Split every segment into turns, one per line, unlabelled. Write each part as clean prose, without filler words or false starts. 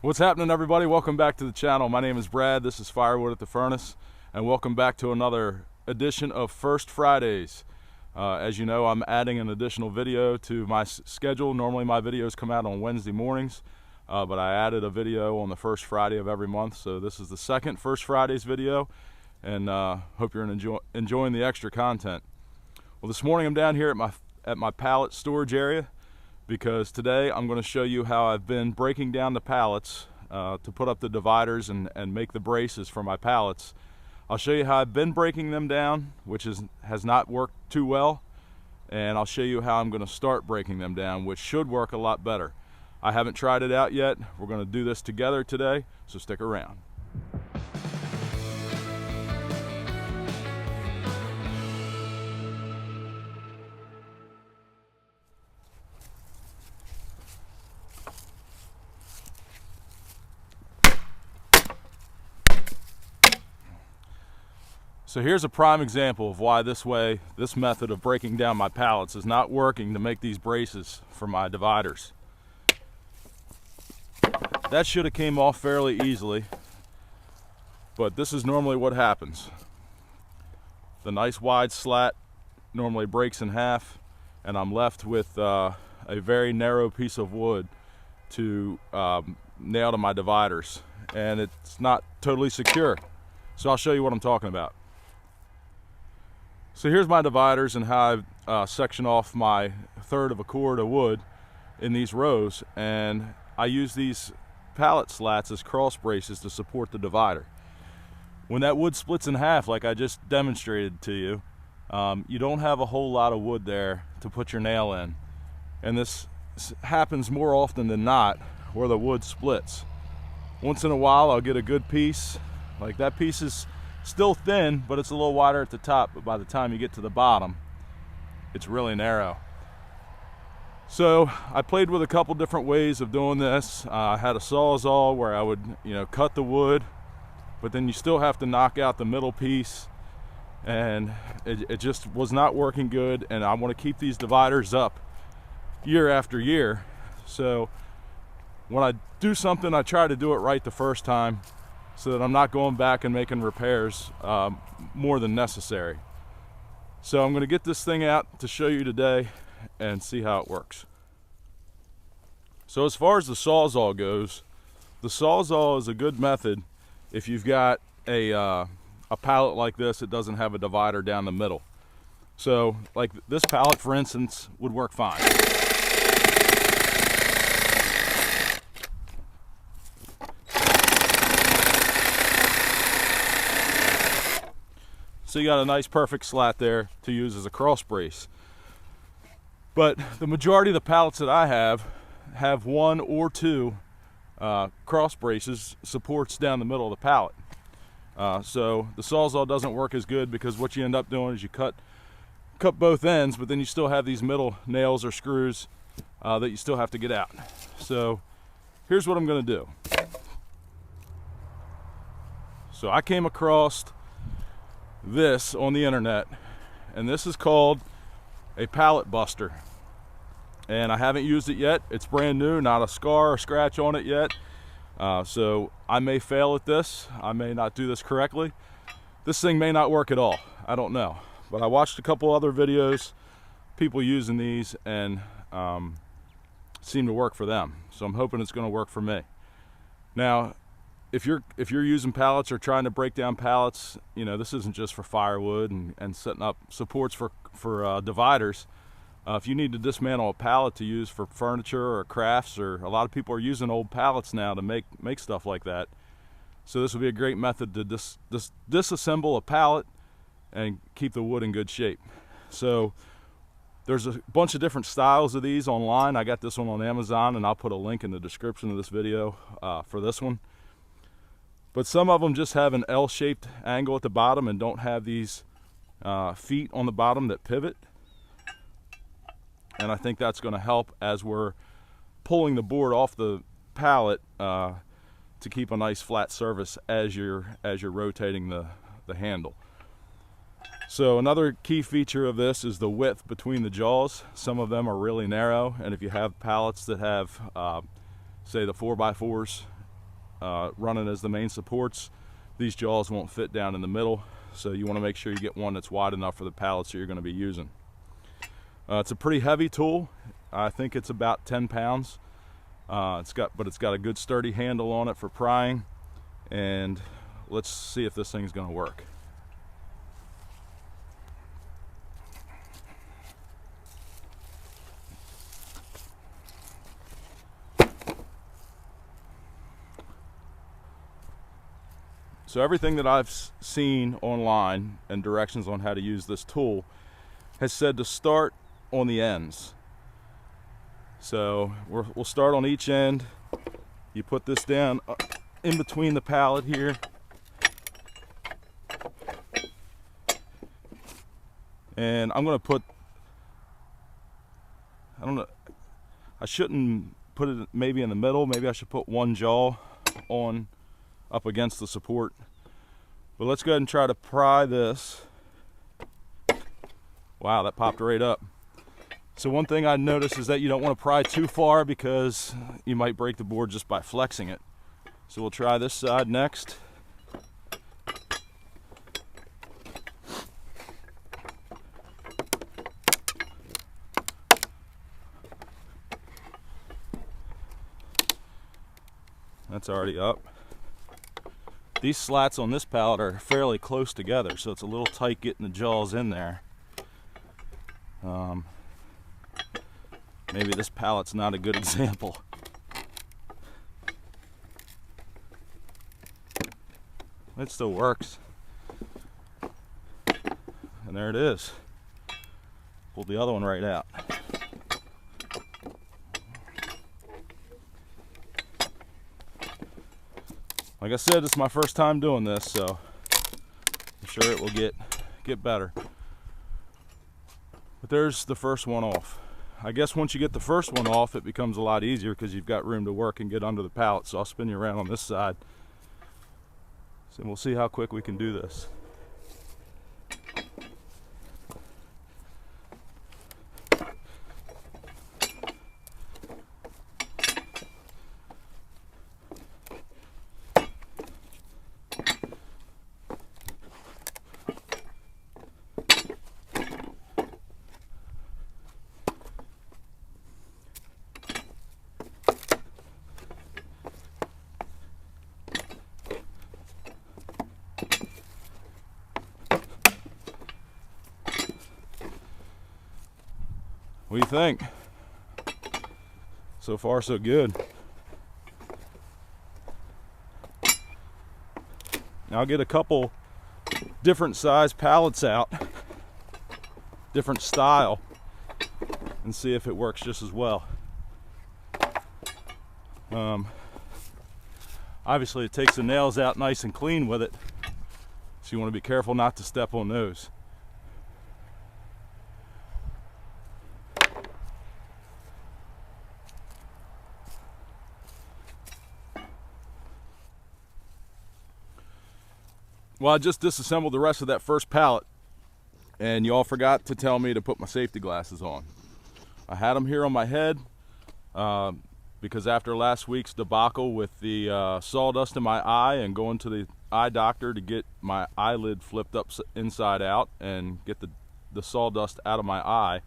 What's happening, everybody? Welcome back to the channel. My name is Brad. This is Firewood at the Furnace, and welcome back to another edition of First Fridays. As you know, I'm adding an additional video to my schedule. Normally my videos come out on Wednesday mornings, but I added a video on the first Friday of every month, so this is the second First Fridays video, and hope you're enjoying the extra content. Well, this morning I'm down here at my pallet storage area, because today I'm going to show you how I've been breaking down the pallets to put up the dividers and make the braces for my pallets. I'll show you how I've been breaking them down, which has not worked too well, and I'll show you how I'm going to start breaking them down, which should work a lot better. I haven't tried it out yet. We're going to do this together today, so stick around. So here's a prime example of why this method of breaking down my pallets is not working to make these braces for my dividers. That should have came off fairly easily, but this is normally what happens. The nice wide slat normally breaks in half, and I'm left with a very narrow piece of wood to nail to my dividers, and it's not totally secure. So I'll show you what I'm talking about. So here's my dividers and how I've sectioned off my third of a cord of wood in these rows, and I use these pallet slats as cross braces to support the divider. When that wood splits in half, like I just demonstrated to you, you don't have a whole lot of wood there to put your nail in, and this happens more often than not where the wood splits. Once in a while I'll get a good piece, like that piece is still thin, but it's a little wider at the top, but by the time you get to the bottom, it's really narrow. So I played with a couple different ways of doing this. I had a Sawzall where I would, cut the wood, but then you still have to knock out the middle piece, and it just was not working good, and I want to keep these dividers up year after year. So when I do something, I try to do it right the first time, so that I'm not going back and making repairs more than necessary. So I'm going to get this thing out to show you today and see how it works. So as far as the Sawzall goes, the Sawzall is a good method if you've got a pallet like this that doesn't have a divider down the middle. So like this pallet, for instance, would work fine. So you got a nice perfect slat there to use as a cross brace. But the majority of the pallets that I have one or two cross braces, supports down the middle of the pallet. So the Sawzall doesn't work as good, because what you end up doing is you cut both ends, but then you still have these middle nails or screws that you still have to get out. So here's what I'm going to do. So I came across this on the internet, and this is called a Pallet Buster, and I haven't used it yet. It's brand new, not a scar or scratch on it yet, so I may fail at this. I may not do this correctly. This thing may not work at all. I don't know, but I watched a couple other videos, people using these, and seem to work for them, so I'm hoping it's going to work for me. Now if you're using pallets or trying to break down pallets, this isn't just for firewood and setting up supports for dividers. If you need to dismantle a pallet to use for furniture or crafts, or a lot of people are using old pallets now to make stuff like that. So this would be a great method to disassemble a pallet and keep the wood in good shape. So there's a bunch of different styles of these online. I got this one on Amazon, and I'll put a link in the description of this video for this one. But some of them just have an L-shaped angle at the bottom and don't have these feet on the bottom that pivot. And I think that's going to help as we're pulling the board off the pallet to keep a nice flat surface as you're rotating the handle. So another key feature of this is the width between the jaws. Some of them are really narrow, and if you have pallets that have say the 4x4s running as the main supports, these jaws won't fit down in the middle, so you want to make sure you get one that's wide enough for the pallets that you're going to be using. It's a pretty heavy tool. I think it's about 10 pounds. It's got a good sturdy handle on it for prying, and let's see if this thing's going to work. So everything that I've seen online and directions on how to use this tool has said to start on the ends. So we'll start on each end. You put this down in between the pallet here. And I'm gonna put, I don't know, I shouldn't put it maybe in the middle. Maybe I should put one jaw on up against the support. But let's go ahead and try to pry this. Wow, that popped right up. So one thing I noticed is that you don't want to pry too far because you might break the board just by flexing it. So we'll try this side next. That's already up. These slats on this pallet are fairly close together, so it's a little tight getting the jaws in there. Maybe this pallet's not a good example. It still works. And there it is. Pulled the other one right out. Like I said, it's my first time doing this, so I'm sure it will get better. But there's the first one off. I guess once you get the first one off, it becomes a lot easier because you've got room to work and get under the pallet. So I'll spin you around on this side. So we'll see how quick we can do this. What do you think? So far, so good. Now I'll get a couple different size pallets out, different style, and see if it works just as well. Obviously, it takes the nails out nice and clean with it, so you want to be careful not to step on those. Well, I just disassembled the rest of that first pallet, and you all forgot to tell me to put my safety glasses on. I had them here on my head because after last week's debacle with the sawdust in my eye and going to the eye doctor to get my eyelid flipped up inside out and get the sawdust out of my eye,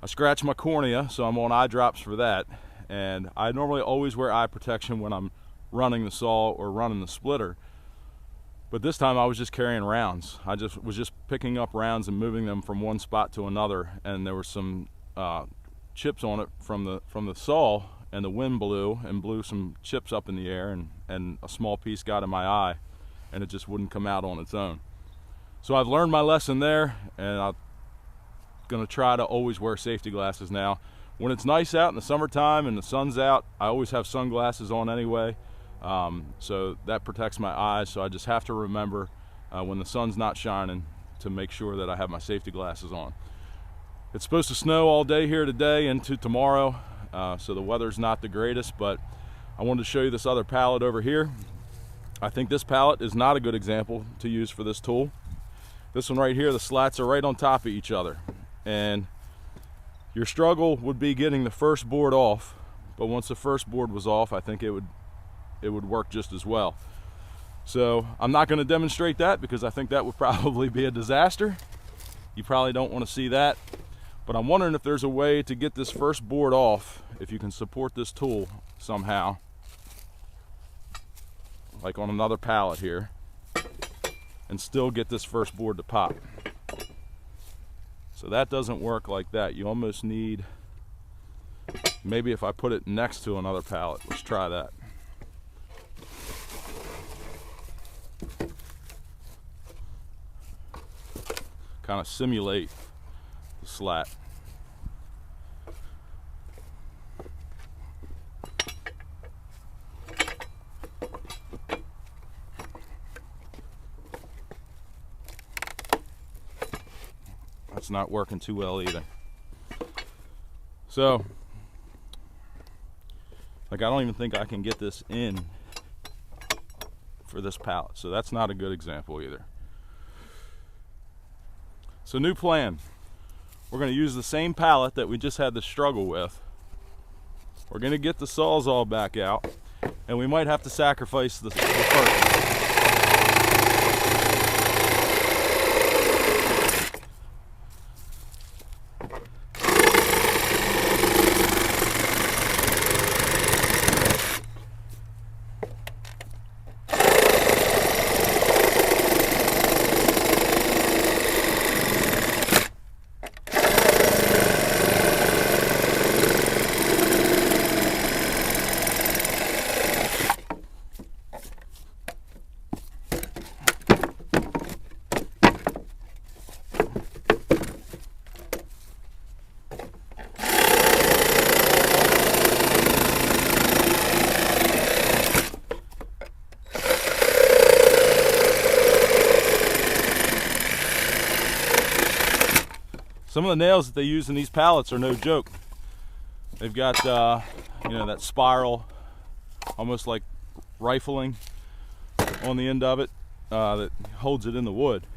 I scratched my cornea, so I'm on eye drops for that. And I normally always wear eye protection when I'm running the saw or running the splitter. But this time I was just carrying rounds. I was just picking up rounds and moving them from one spot to another, and there were some chips on it from the saw, and the wind blew some chips up in the air, and a small piece got in my eye, and it just wouldn't come out on its own. So I've learned my lesson there, and I'm gonna try to always wear safety glasses now. When it's nice out in the summertime and the sun's out, I always have sunglasses on anyway. So that protects my eyes, so I just have to remember when the sun's not shining to make sure that I have my safety glasses on. It's supposed to snow all day here today into tomorrow, so the weather's not the greatest, but I wanted to show you this other pallet over here. I think this pallet is not a good example to use for this tool. This one right here, the slats are right on top of each other, and your struggle would be getting the first board off, but once the first board was off, I think it would it would work just as well. So I'm not going to demonstrate that because I think that would probably be a disaster. You probably don't want to see that. But I'm wondering if there's a way to get this first board off, if you can support this tool somehow, like on another pallet here, and still get this first board to pop. So that doesn't work like that. You almost need, maybe if I put it next to another pallet. Let's try that. Kind of simulate the slat. That's not working too well either. So, like, I don't even think I can get this in for this pallet. So that's not a good example either. So new plan. We're going to use the same pallet that we just had the struggle with. We're going to get the Sawzall back out, and we might have to sacrifice the first. Some of the nails that they use in these pallets are no joke. They've got, you know, that spiral, almost like rifling on the end of it that holds it in the wood.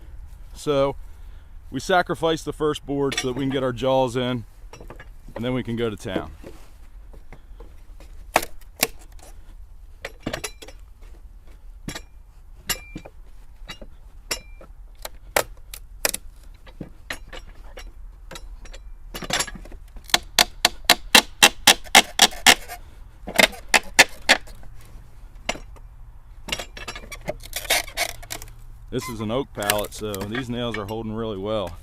So we sacrifice the first board so that we can get our jaws in, and then we can go to town. This is an oak pallet, so these nails are holding really well.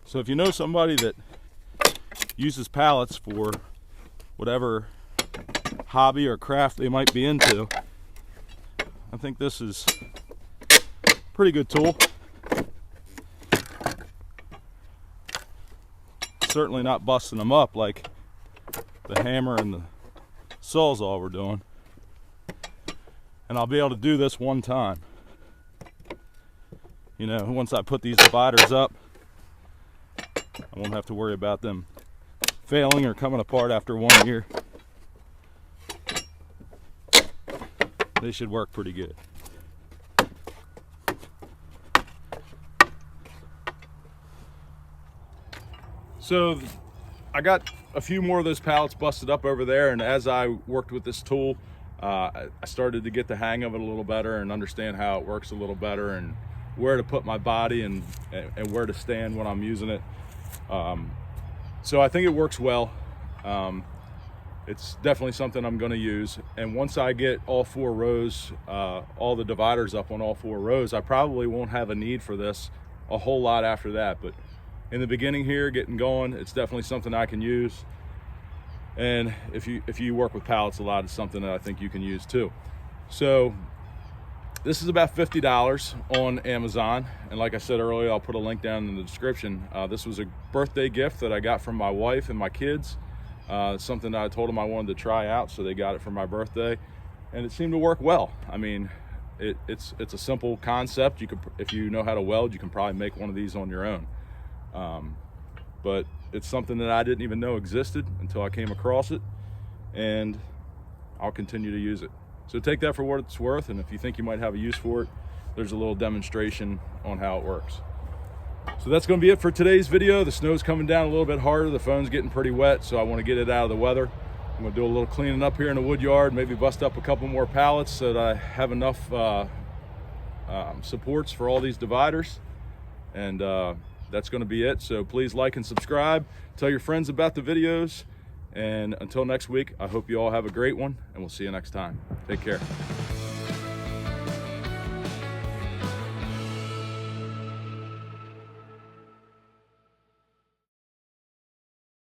So if you know somebody that uses pallets for whatever hobby or craft they might be into, I think this is a pretty good tool. Certainly not busting them up like the hammer and the Sawzall we're doing. And I'll be able to do this one time. You know, once I put these dividers up, I won't have to worry about them failing or coming apart after 1 year. They should work pretty good. So I got a few more of those pallets busted up over there, and as I worked with this tool, I started to get the hang of it a little better and understand how it works a little better and where to put my body and where to stand when I'm using it. So I think it works well. It's definitely something I'm going to use, and once I get all 4 rows, all the dividers up on all 4 rows, I probably won't have a need for this a whole lot after that. But in the beginning here, getting going, it's definitely something I can use. And if you work with pallets a lot, it's something that I think you can use too. So this is about $50 on Amazon, and like I said earlier, I'll put a link down in the description. This was a birthday gift that I got from my wife and my kids. Something that I told them I wanted to try out, so they got it for my birthday. and it seemed to work well. I mean, it's a simple concept. You could, if you know how to weld, you can probably make one of these on your own. But it's something that I didn't even know existed until I came across it, and I'll continue to use it. So take that for what it's worth, and if you think you might have a use for it, there's a little demonstration on how it works. So that's going to be it for today's video. The snow's coming down a little bit harder. The phone's getting pretty wet, so I want to get it out of the weather. I'm going to do a little cleaning up here in the wood yard, maybe bust up a couple more pallets so that I have enough supports for all these dividers. And that's going to be it. So please like and subscribe. Tell your friends about the videos. And until next week, I hope you all have a great one, and we'll see you next time. Take care.